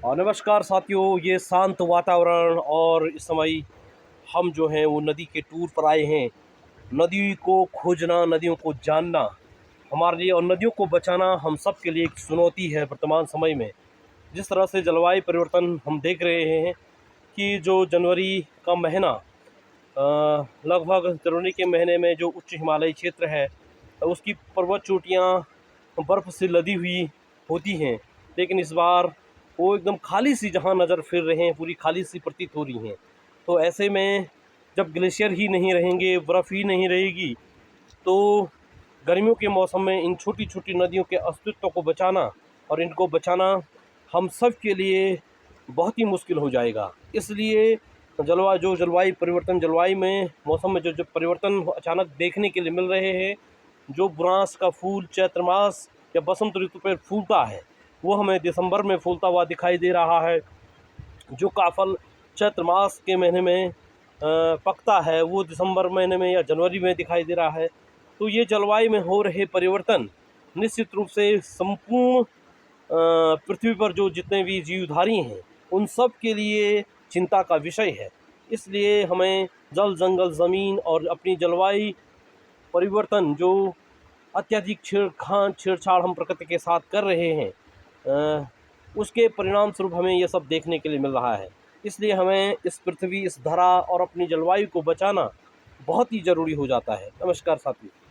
और नमस्कार साथियों, ये शांत वातावरण और इस समय हम जो हैं वो नदी के टूर पर आए हैं। नदी को खोजना, नदियों को जानना हमारे लिए और नदियों को बचाना हम सब के लिए एक चुनौती है वर्तमान समय में। जिस तरह से जलवायु परिवर्तन हम देख रहे हैं कि जो जनवरी का महीना लगभग जनवरी के महीने में जो उच्च हिमालयी क्षेत्र है उसकी पर्वत चोटियाँ बर्फ़ से लदी हुई होती हैं, लेकिन इस बार वो एकदम खाली सी जहाँ नज़र फिर रहे हैं, पूरी खाली सी प्रतीत हो रही हैं। तो ऐसे में जब ग्लेशियर ही नहीं रहेंगे, बर्फ़ ही नहीं रहेगी, तो गर्मियों के मौसम में इन छोटी छोटी नदियों के अस्तित्व को बचाना और इनको बचाना हम सब के लिए बहुत ही मुश्किल हो जाएगा। इसलिए जलवायु परिवर्तन, जलवायु में मौसम में जो परिवर्तन अचानक देखने के लिए मिल रहे हैं, जो बुरांस का फूल चैत्र मास या बसंत ऋतु पर फूलता है वो हमें दिसंबर में फूलता हुआ दिखाई दे रहा है। जो काफल चैत्र मास के महीने में पकता है वो दिसंबर महीने में या जनवरी में दिखाई दे रहा है। तो ये जलवायु में हो रहे परिवर्तन निश्चित रूप से संपूर्ण पृथ्वी पर जो जितने भी जीवधारी हैं उन सब के लिए चिंता का विषय है। इसलिए हमें जल, जंगल, ज़मीन और अपनी जलवायु परिवर्तन जो अत्यधिक छेड़छाड़ हम प्रकृति के साथ कर रहे हैं, उसके परिणाम स्वरूप हमें ये सब देखने के लिए मिल रहा है। इसलिए हमें इस पृथ्वी, इस धरा और अपनी जलवायु को बचाना बहुत ही ज़रूरी हो जाता है। नमस्कार साथियों।